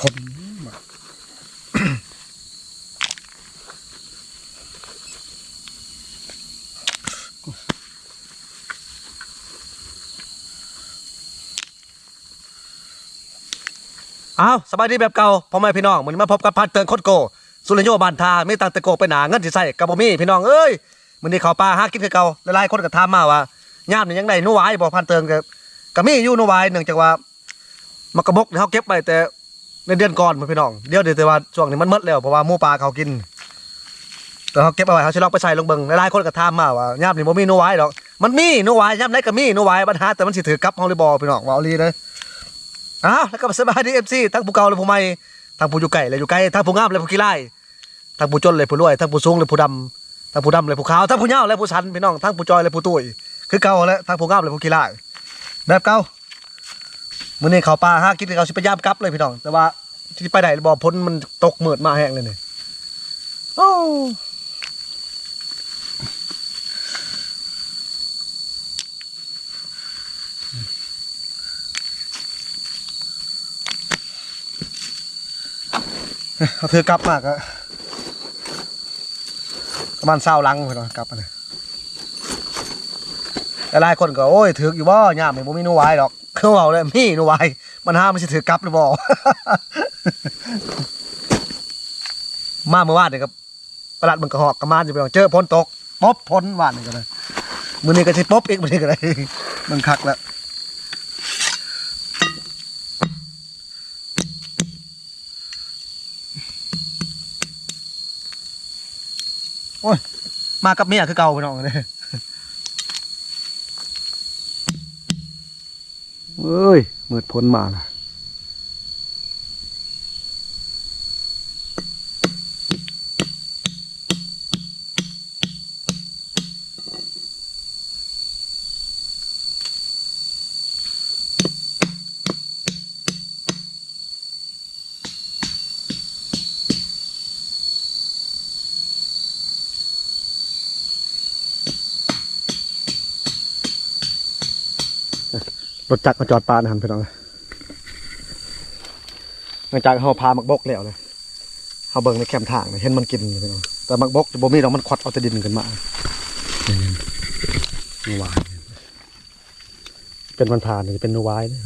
ผลอ้าวสบายดีแบบเก่าพ่อแม่พี่น้องมื้อนี้มาพบกับพันเตือนโคตรโกสุริโยบ้านทามีตังตะโกไปหนาเงินสิใช้ก็บ่มีพี่น้องเอ้ยมื้อนี้เข้าป่าหากินคือเก่าหลายๆคนก็ถามมาว่ายามนี้ยังได้หนูหวายบ่พันเตือนก็มีอยู่หนูหวายเนื่องจากว่ามันกระบกที่เฮาเก็บไว้แต่ในเดือนก่อนพี่น้องเดี๋ยวแต่ว่าช่วงนี้มันหมดแล้วเพราะว่าหมู่ป่าเขากินแต่เฮาเก็บเอาไว้เฮาสิลองไปใช้ลงเบิ่งหลายๆคนก็ถามมาว่ายามนี้บ่มีหนูหวายดอกมันมีหนูหวายยามใดก็มีหนูหวายปัญหาแต่มันสิถือกับเฮาหรือบ่พี่น้องว่าเอาลีเด้ออ้าวแล้วก็สบายดี FC ทั้งผู้เก่าและผู้ใหม่ทั้งผู้อยู่ไกลและอยู่ไกลทั้งผู้งามและผู้ขี้ร้ายทั้งผู้จนและผู้รวยทั้งผู้สูงและผู้ดำทั้งผู้ดำและผู้ขาวทั้งผู้ยาวและผู้ชันพี่น้องทั้งผู้จอยและผู้ตุ้ยคือเก่าและทั้งผู้งามและผู้ขี้ร้ายแบบเก่ามื้อนี้เข้าป่าหากินเขาสิพยายามกลับเลยพี่น้องแต่ว่าสิไปได้บ่พ้นมันตกมืดมาแห้งเลยนี่โอ้เขาถือกลับมากอะประมาณ20ลังพี่น้องกลับมาเนี่ยหลายคนก็โอ้ยถืออยู่บ่ยามนี่บ่มีหนูหวายดอกคือเว้าเลยมีหนูหวายมันหามันสิถือกลับหรือบ่มาเมื่อวานนี่ก็ประหลัดมันก็หอกกระมานอยู่พี่น้องเจอฝนตกป๊บฝนวานนี่ก็เลยมื้อนี้ก็สิป๊บอีกมื้อนี้ก็ได้มันคักแล้วโอ้ยมากับเมียคือเก่าพี่น้องเด้เอ้ยมืดพ้นมาล่ะรถจักรมาจอดปลาหันพี่น้องหลังจากเขาพามักบกแล้วเลยเขาเบิ่งในแคมทางเห็นมันกินพี่น้องแต่มักบกบ่มีดอกมันควัดเอาแต่ดินขึ้นมานูวายเป็นวันผ่านนี่เป็นนูวายเนี่ย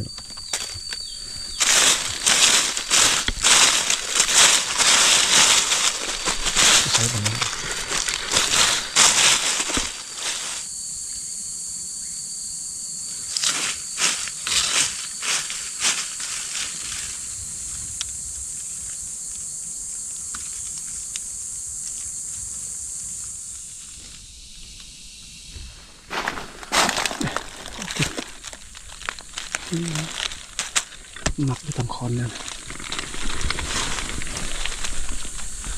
ใช้แบบนี้หมักอยู่ตามคอนเนี่ย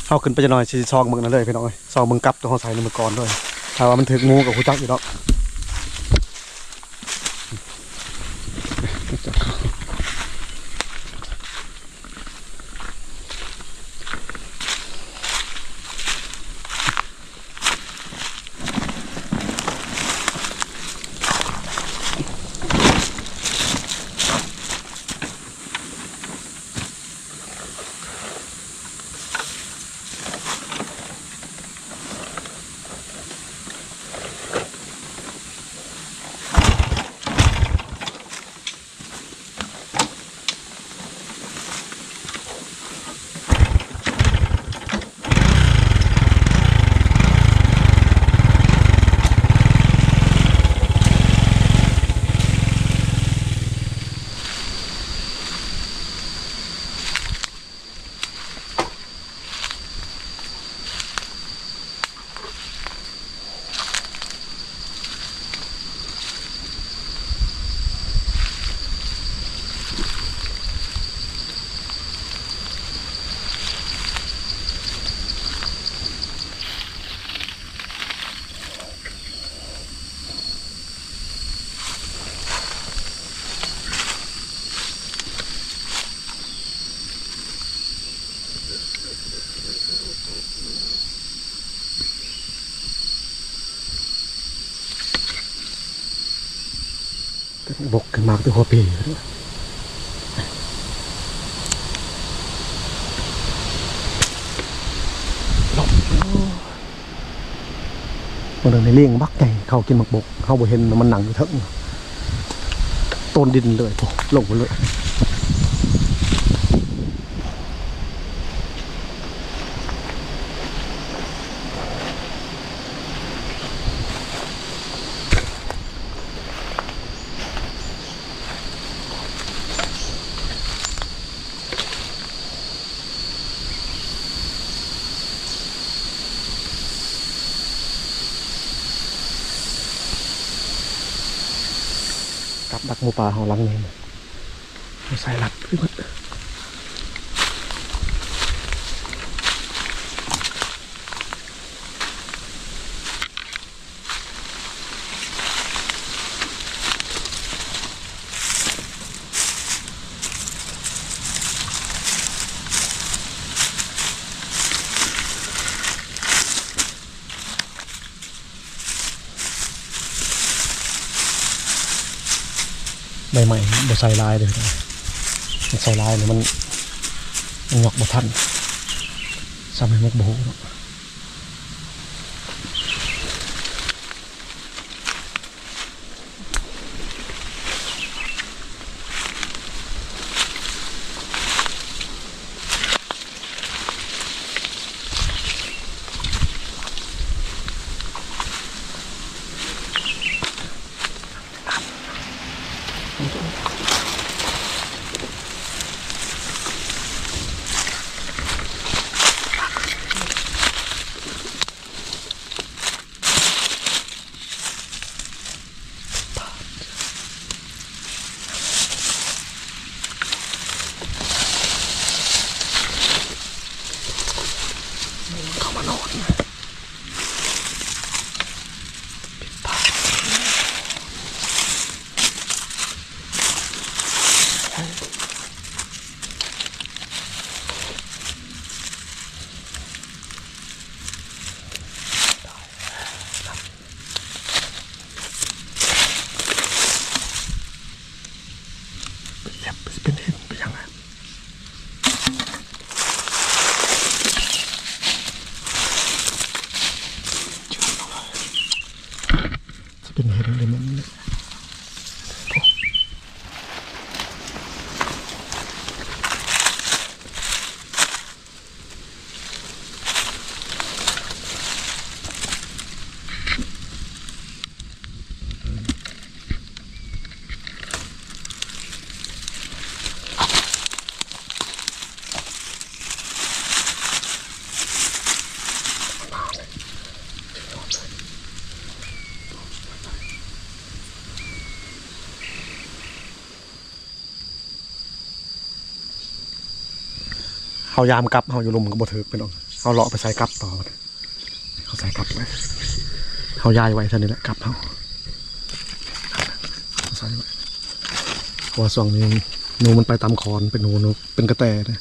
เอาขึ้นไปจะหน่อยสิซองมึงนั่นเลยพี่น้องเอ้ยซองมึงกลับตัวเขาใส่ในมือก่อนด้วยถ้าว่ามันถึงงูกับหูจักอยู่ดอกบกขึ้นมาตัวหัวปี มันในเลี้ยงบักใหญ่เขากินหมักบกเขาบ่เห็นมันหนังอยู่เถิงต้นดินเลยโผลงไปเลยกับดักหมูป่าของหลังนี้ใส่หลักขึ้นมาใหม่ๆบ่ใส่ลายเลยมันใส่ลายเนี่ยมันหยอกบ่ทันซ้ำให้มันโบเนาะเป็นเห็นไปยังไงจะเป็นเห็นเลยมันเขายามกลับเขาอยู่ลมก็บ่ถือไปหรอกเขาเลาะไปใส่กลับต่อเขาใส่กลับไว้เขาย้ายไว้เท่านี้แหละกลับเขาใส่ไว้เพราะว่าส่วงนี้หนูมันไปตามคอนเป็นหนูเป็นกระแตนะ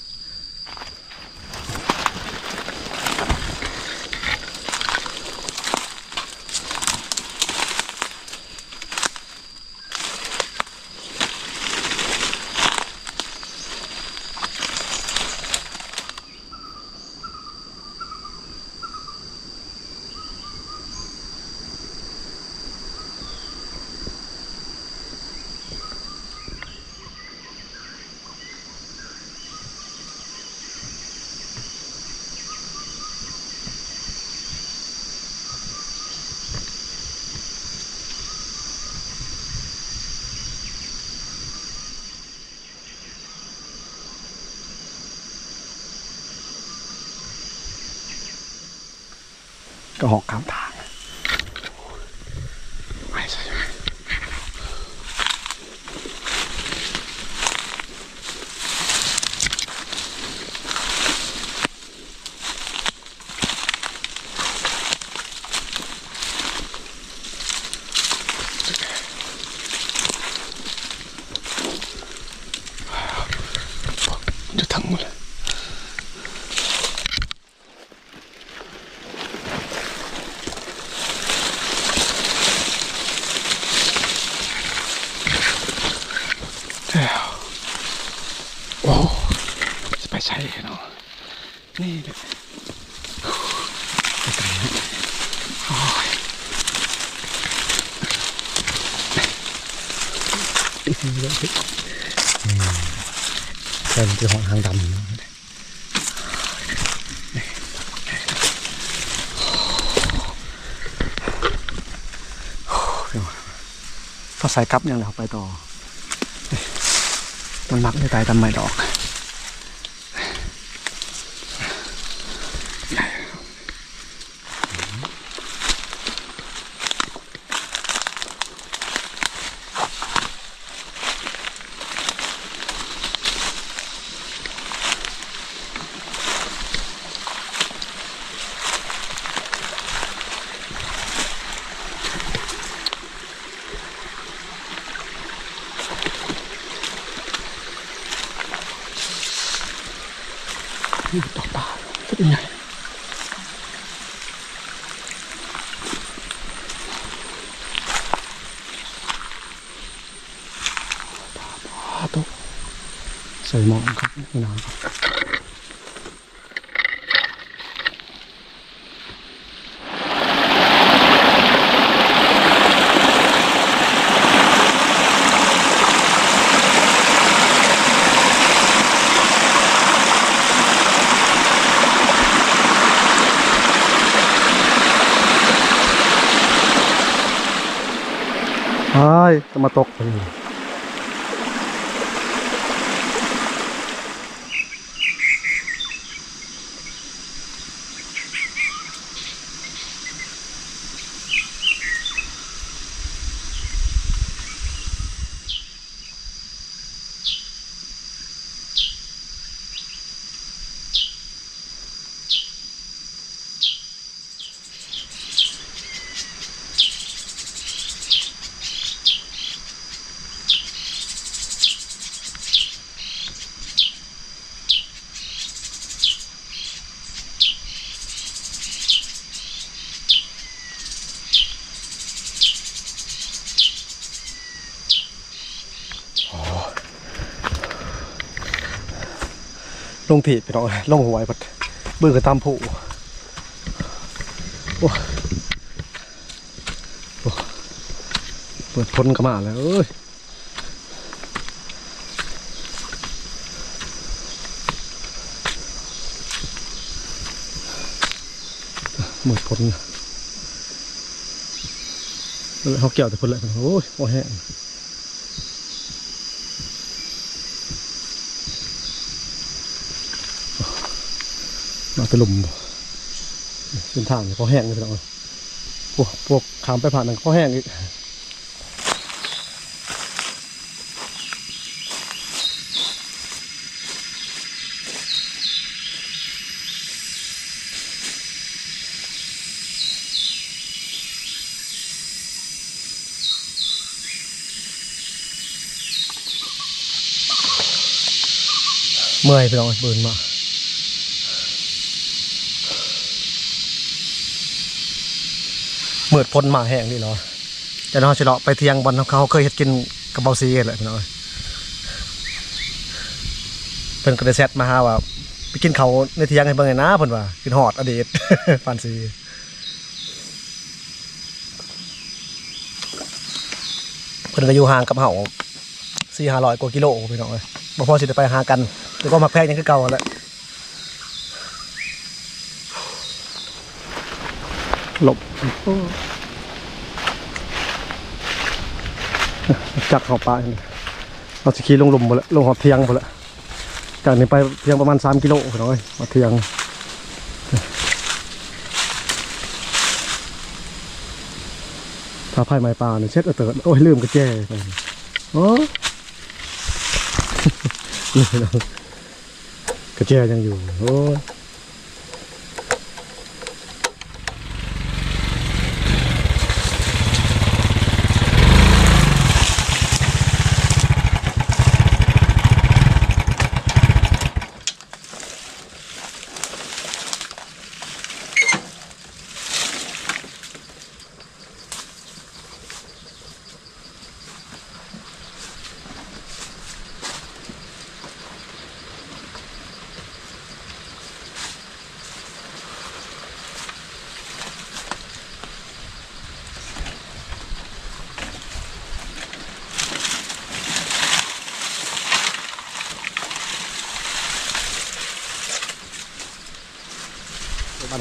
ก็หอกข้ามทางไม่ใช่จะทั้งหมดเลยโอ้จะไปใช้เนาะนี่เลยไปไกลนะโอ้ย แต่มันจะหางหางดำพอใส่กับยังเราไปต่อมันมักได้ตายทำไมดอกดอกปลาเป็นใหญ่ตัวใส่หมองครับนี่นะครับจะมาตกลงถีบไปหน่อยลงหัวไอ้พัดเบื่อกับตามผู้เปิดพ้นกระมาแล้วเอ้ยหมดพ้นเขาเกี่ยวแต่พ้นเลยโอ้ยโอ้แห้งมาตะลุมเส้นทางเขาแห้งเลยพี่น้องพวกขามไปผ่านนั่นเขาแห้งอีกเมื่อยพี่น้องเบิร์นมาเมื่อพ้นมาแห้งนี่เนาะจะน้องเฉลาะไปเที่ยงบอลเขาเคยเห็ดกินกระเบาซีเลยพี่น้องเพิ่นก็ได้แซดมาหาว่าไปกินเขาในเที่ยงให้เบิ่งไงนะเพิ่นว่ากินหอดอดีตฟานซีเพิ่นก็อยู่ห่างกับเฮา400-500 กว่ากิโลพี่น้องบ่พอสิได้ไปหากันแต่ก็มักแพงยังคือเก่าแหละหลบจักหอบปลาเราจะขี่ลงหลุมหมดแล้วลงหอบเทียงหมดแล้วจากนี้ไปเทียงประมาณ3 กิโลพี่น้องหอบเทียงถ้าพายไม้ปลาเนี่ยเช็ดเตอร์โอ้ยลืมกระแจโอ้นี่น้องกระแจยังอยู่โอ้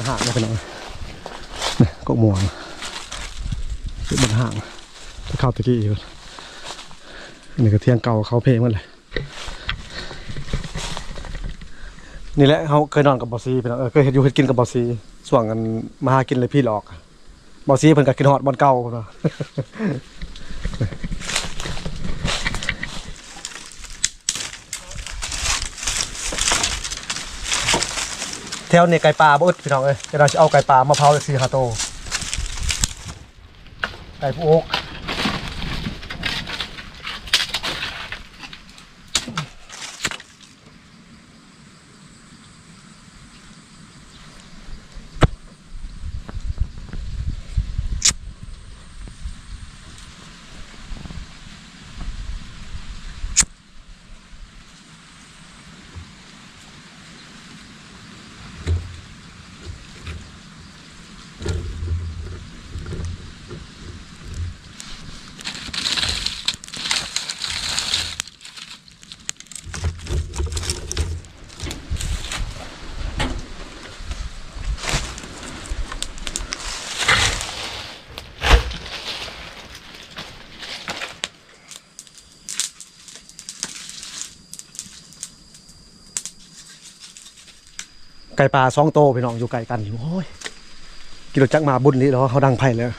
ห่างไปหน่อยนี่กกม่วงบนห่างไปเข้าตะกี้อยู่นี่ก็เที่ยงเก่าเขาเพลงมันเลยนี่แหละเขาเคยนอนกับบอสซีไปแล้วเคยเห็นอยู่เคยกินกับบอสซีส่วนกันมาหากินเลยพี่หลอกบอสซีเพิ่นก็กินฮอดบอนเก่าเนาะแถวนี้ไก่ปลาบ่อึดพี่น้องเอ้ยเดี๋ยวเราจะเอาไก่ปลามาเผา4-5 โตไก่ผู้อกไก่ปลา2 โตพี่น้องอยู่ไกลกันโอ้ยกิโลจักมาบุญนี้แล้วเขาดังไผ่แล้ว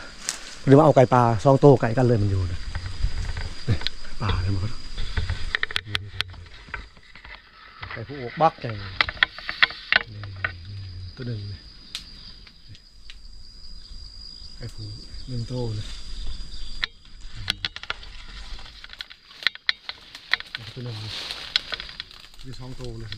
หรือว่าเอาไก่ปลา2 โตไก่กันเลยมันอยู่นะปลาเลยมันไก่ผู้อกบักไก่ตัวหนึ่งไก่ผู้1 โตเลยตัวหนึ่งมี2 โตเลย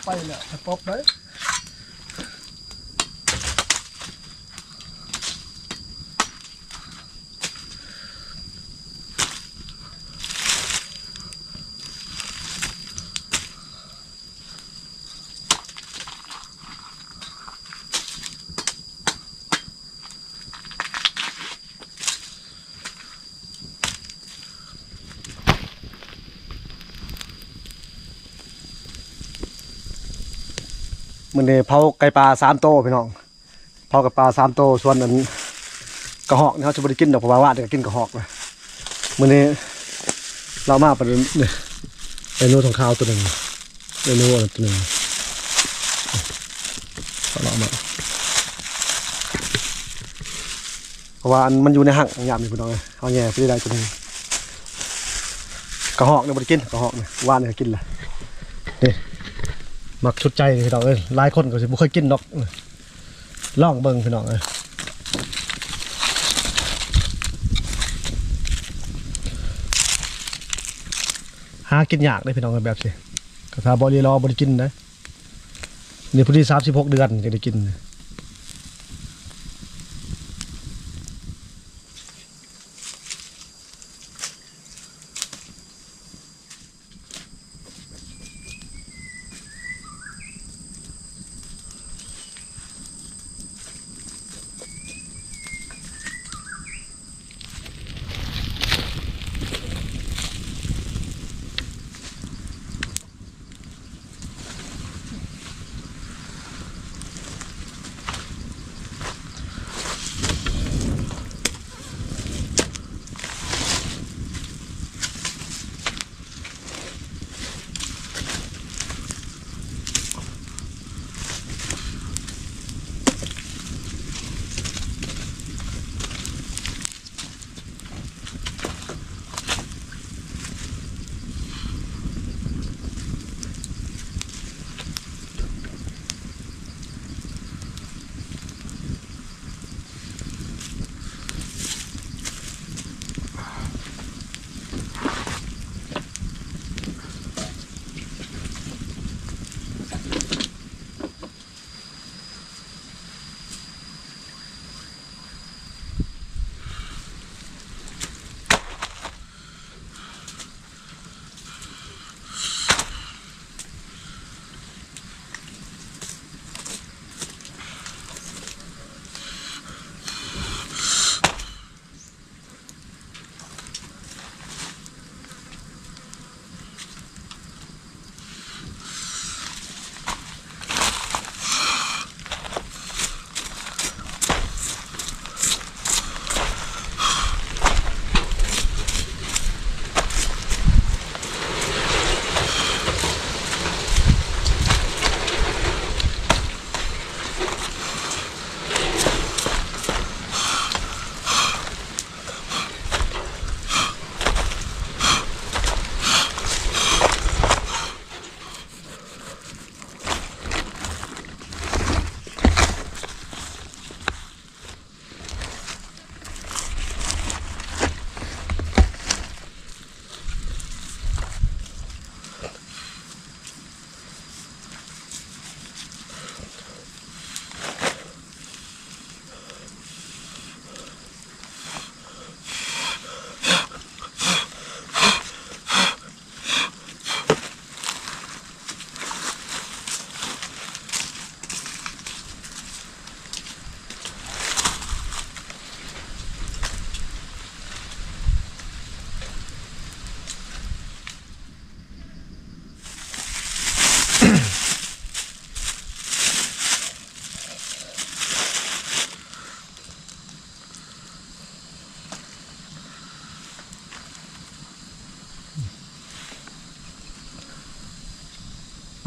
ไปแล้วจะป๊อบได้มันเนี่ยเผาไก่ปลา3 โตพี่น้องเผากับปลา3 โตส่วนนั้นกระหอกนี่เขาจะบริกินดอกเพราะว่าจะกินกระหอกเลยมันเนี่ยเรามาประเด็นเนี่ยเมนูของข้าวตัวหนึ่งเมนูตัวหนึ่งเรามาเพราะว่ามันอยู่ในห่างยามนี่พี่น้องเลยเอาแง่ไปได้ตัวหนึ่งกระหอกเนี่ยบริกินกระหอกเนี่ยว่านเนี่ยกินเลยนี่มักชุดใจพี่น้องเอ้ยหลายคนก็สิบ่เคยกินดอกลองเบิ่งพี่น้องเอ้ยหากินยากเลยพี่น้องแบบสิก็ถ้าบ่รีรอบ่ได้กินนะนี่พุ่นที่36 เดือนจะได้กิน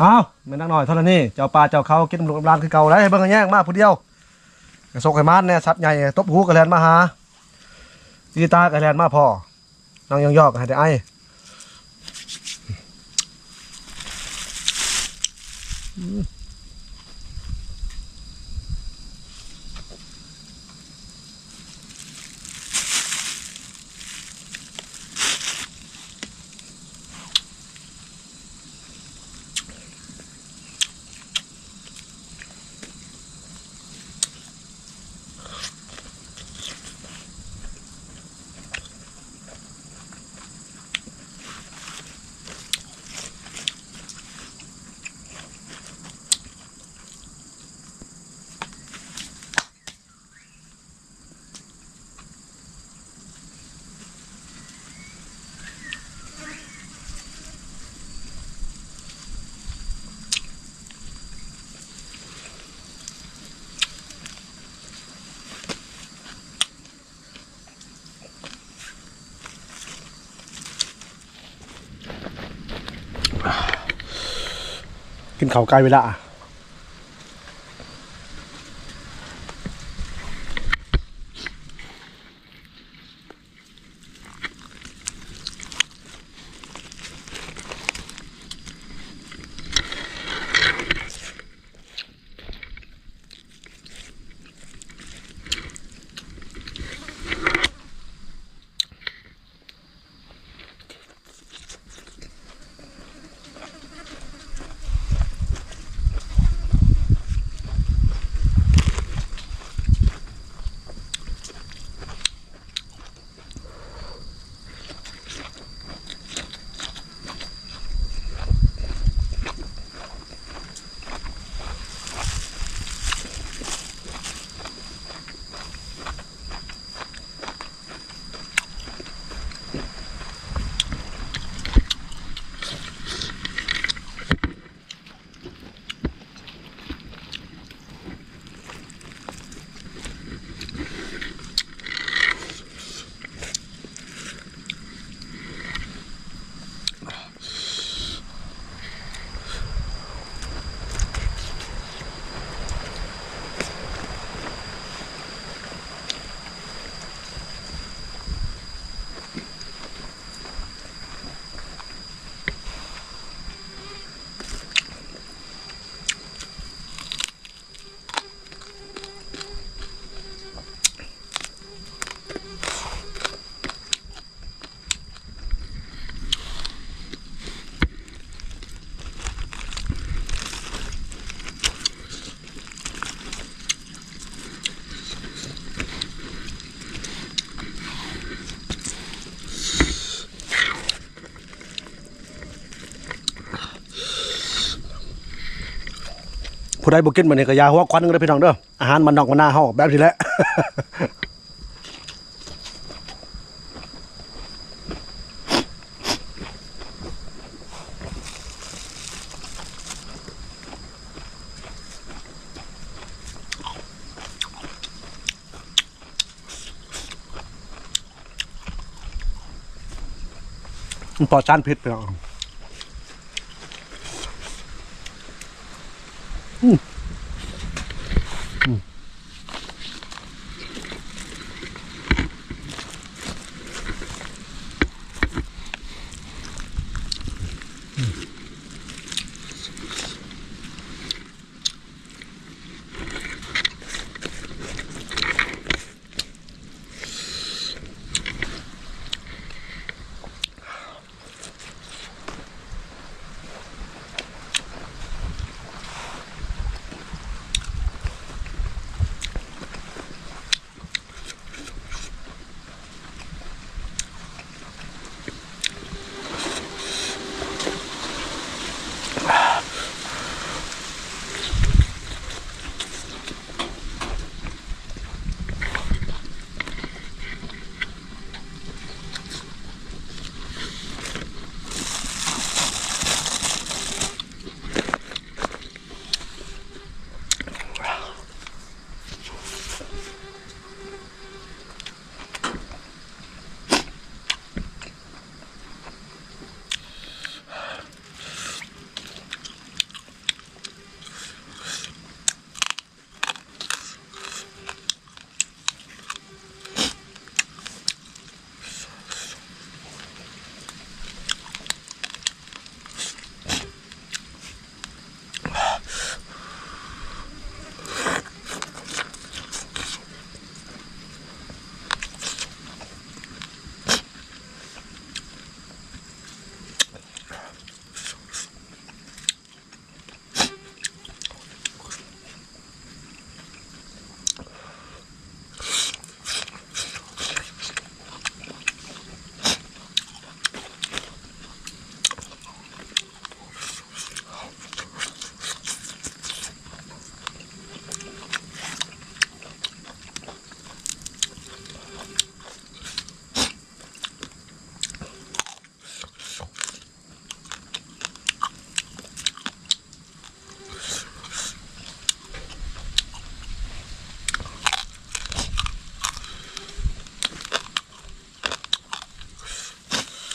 อ้าวแม่นางน้อยเท่านี้เจ้าป่าเจ้าเขากินลูกลานคือเก่าแล้วให้เบิ่งแย่งมาผู้เดียวกระซกให้มานแน่สัตว์ใหญ่ตบหูกระแลนมาหาอีตากระแลนมาพ่อนางยอกให้ได้ไอกินข้าวไกลเวลาผู้ใดบ่กินมื้อนี้ก็ยาหัวควันเด้อพี่น้องเด้ออาหารมันนอกมันหน้าเฮาแบบนี้แหละปลอดสารพิษพี่น้อง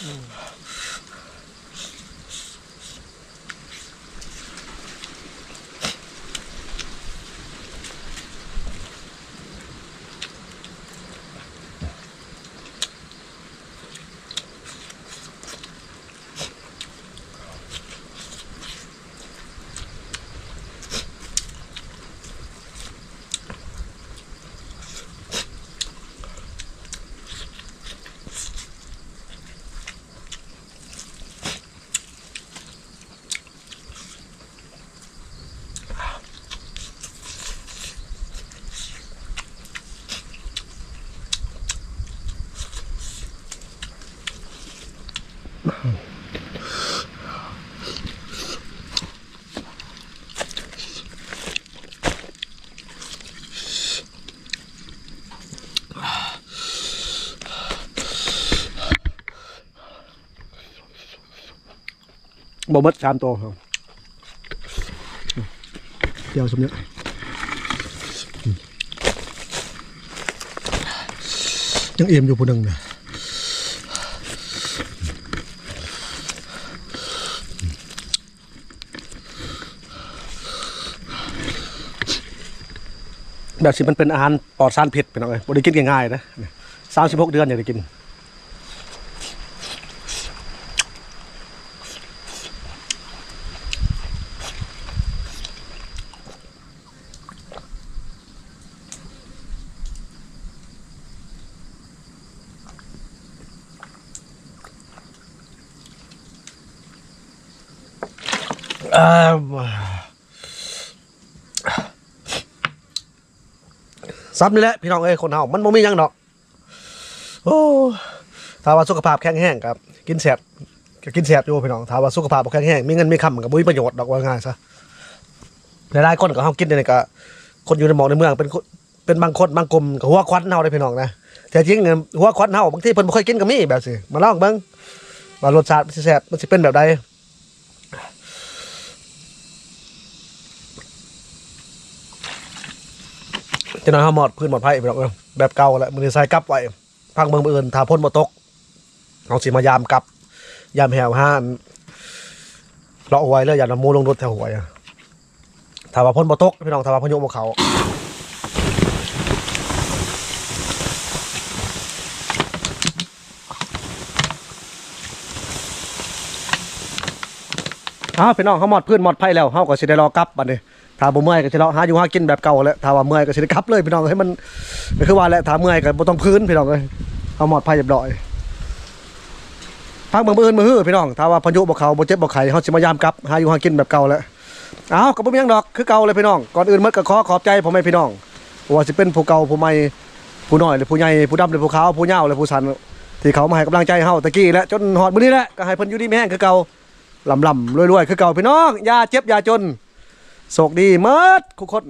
บ่หมด3ตัวครับเดี๋ยวสมเนี้ยยังเอี่ยมอยู่ผู้นึงนะแบบสิมันเป็นอาหารปลอดสารพิษพี่น้องเอ้ยบ่ได้กินง่ายๆนะ36 เดือนอยากได้กินซ้ำนี่แหละพี่น้องเอ้ยคนเฮามันบ่มีหยังดอกโอ้ถ้าว่าสุขภาพแข็งแรงครับกินแซ่บก็กินแซ่บอยู่พี่น้องถ้าว่าสุขภาพบ่แข็งแรงมีเงินมีคำก็บ่มีประโยชน์ดอกว่าง่ายซะหลายๆคนก็เฮากินนี่ก็คนอยู่ในหมู่ในเมืองเป็นบางคนบางกลุ่มก็หัวควันเฮาได้พี่น้องนะแต่จริงหัวควันเฮาบางทีเพิ่นบ่ค่อยกินก็มีแบบสิมาลองเบิ่งว่ารสชาติมันสิแซ่บมันสิเป็นแบบใดจะนอนเฮาหมอดพื้นหมอดไผ่พี่น้องแบบเก่าแหละมื้อนี้ใส่กลับไว้พังเบิ่งมื้ออื่นถ้าพ้นบ่ตกเฮาสิมายามกลับยามแหวห้านเลาะไว้เลยอย่านำหมูลงรถแถวหวยถ้าว่าพ้นบ่ตกพี่น้องถ้าว่าพายุบ่เข้าพี่น้องเฮาหมอดพื้นหมอดไผ่แล้วเฮาก็สิได้รอกลับบัดนี้ถ้าบ่เมื่อยก็สิเลาะหาอยู่หากินแบบเก่าแหละถ้าว่าเมื่อยก็สิได้กลับเลยพี่น้องให้มันก็คือว่าแหละถ้าเมื่อยก็บ่ต้องพื้นพี่น้องเอ้ยเฮาหมอดไผ่เรียบร้อยพักเบิ่งมื้ออื่นมื้อฮื้อพี่น้องถ้าว่าพายุบ่เข้าบ่เจ็บบ่ไข้เฮาสิมายามกลับหาอยู่หากินแบบเก่าแล้วก็บ่มีหยังดอกคือเก่าเลยพี่น้องก่อนอื่นหมดก็ขอบใจพ่อแม่พี่น้องบ่ว่าสิเป็นผู้เก่าผู้ใหม่ผู้น้อยหรือผู้ใหญ่ผู้ดำหรือผู้ขาวผู้ยาวหรือผู้สั้นที่เขามาให้กำลังใจเฮาตะกี้และจนฮอดมื้อนี้แหละก็ให้เพิ่นอยู่ดีมีแรงคือเก่าลำๆรวยๆคือเก่าพี่น้องอย่าเจ็บอย่าจนโชคดีหมดทุกคน